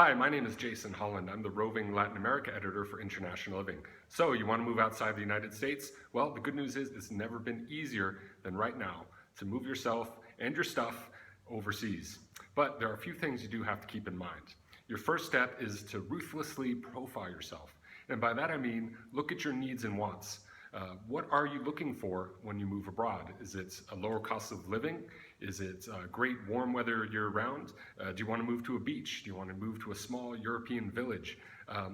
Hi, my name is Jason Holland. I'm the Roving Latin America Editor for International Living. So, you want to move outside the United States? Well, the good news is it's never been easier than right now to move yourself and your stuff overseas. But there are a few things you do have to keep in mind. Your first step is to ruthlessly profile yourself. And by that I mean, look at your needs and wants. What are you looking for when you move abroad? Is it a lower cost of living? Is it great warm weather year-round? Do you want to move to a beach? Do you want to move to a small European village?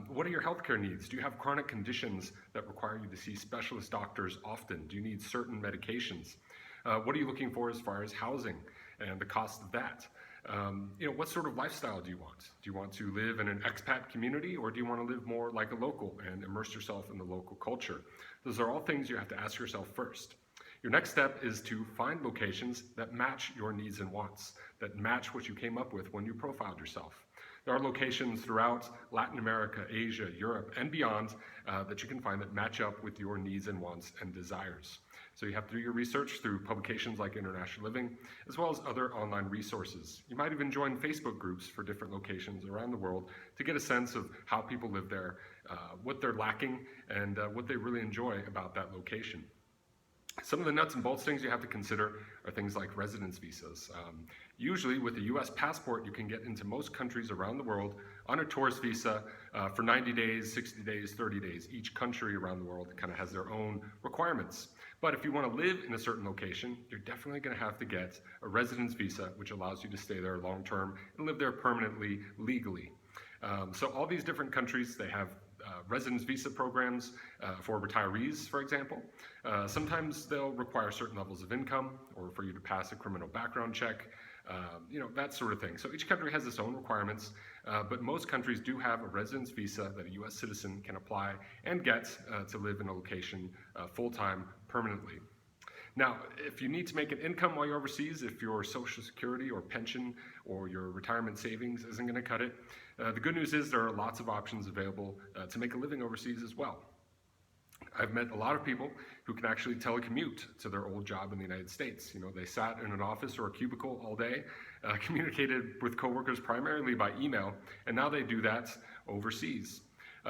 What are your healthcare needs? Do you have chronic conditions that require you to see specialist doctors often? Do you need certain medications? What are you looking for as far as housing and the cost of that? What sort of lifestyle do you want? Do you want to live in an expat community, or do you want to live more like a local and immerse yourself in the local culture? Those are all things you have to ask yourself first. Your next step is to find locations that match your needs and wants, that match what you came up with when you profiled yourself. There are locations throughout Latin America, Asia, Europe, and beyond that you can find that match up with your needs and wants and desires. So you have to do your research through publications like International Living, as well as other online resources. You might even join Facebook groups for different locations around the world to get a sense of how people live there, what they're lacking, and what they really enjoy about that location. Some of the nuts and bolts things you have to consider are things like residence visas. Usually with a US passport, you can get into most countries around the world on a tourist visa for 90 days, 60 days, 30 days. Each country around the world kind of has their own requirements. But if you want to live in a certain location, you're definitely going to have to get a residence visa, which allows you to stay there long term and live there permanently, legally. So all these different countries, they have residence visa programs for retirees, for example. Sometimes they'll require certain levels of income or for you to pass a criminal background check, that sort of thing. So each country has its own requirements, but most countries do have a residence visa that a US citizen can apply and get to live in a location full-time permanently. Now, if you need to make an income while you're overseas, if your Social Security or pension or your retirement savings isn't going to cut it, the good news is there are lots of options available to make a living overseas as well. I've met a lot of people who can actually telecommute to their old job in the United States. They sat in an office or a cubicle all day, communicated with coworkers primarily by email, and now they do that overseas.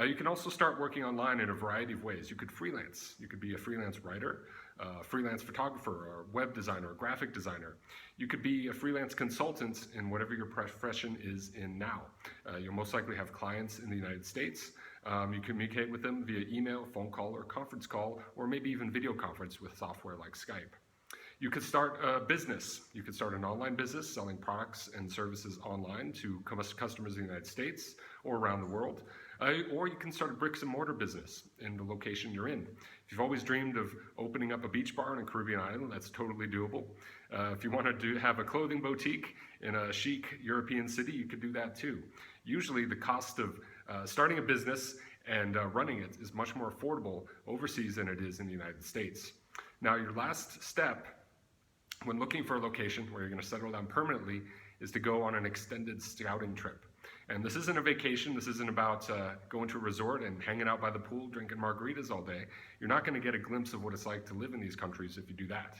You can also start working online in a variety of ways. You could freelance. You could be a freelance writer, a freelance photographer, or web designer, or graphic designer. You could be a freelance consultant in whatever your profession is in now. You'll most likely have clients in the United States. You communicate with them via email, phone call, or conference call, or maybe even video conference with software like Skype. You could start a business. You could start an online business selling products and services online to customers in the United States or around the world. Or you can start a bricks and mortar business in the location you're in. If you've always dreamed of opening up a beach bar on a Caribbean island, that's totally doable. If you wanted to have a clothing boutique in a chic European city, you could do that too. Usually the cost of starting a business and running it is much more affordable overseas than it is in the United States. Now, your last step when looking for a location where you're going to settle down permanently is to go on an extended scouting trip. And this isn't a vacation. This isn't about going to a resort and hanging out by the pool, drinking margaritas all day. You're not going to get a glimpse of what it's like to live in these countries if you do that.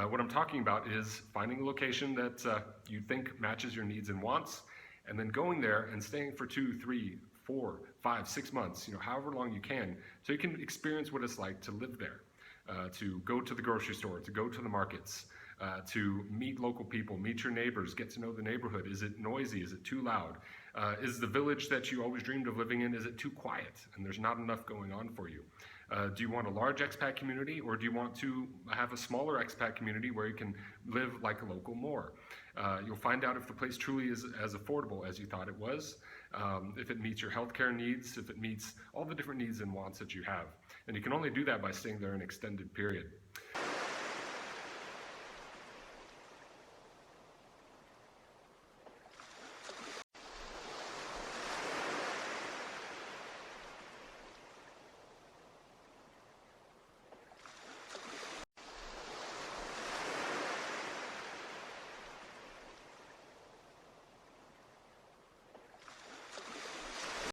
What I'm talking about is finding a location that you think matches your needs and wants, and then going there and staying for 2, 3, 4, 5, 6 months, however long you can, so you can experience what it's like to live there, to go to the grocery store, to go to the markets, to meet local people, meet your neighbors, get to know the neighborhood. Is it noisy? Is it too loud? Is the village that you always dreamed of living in, is it too quiet and there's not enough going on for you? Do you want a large expat community, or do you want to have a smaller expat community where you can live like a local more? You'll find out if the place truly is as affordable as you thought it was, if it meets your healthcare needs, if it meets all the different needs and wants that you have. And you can only do that by staying there an extended period.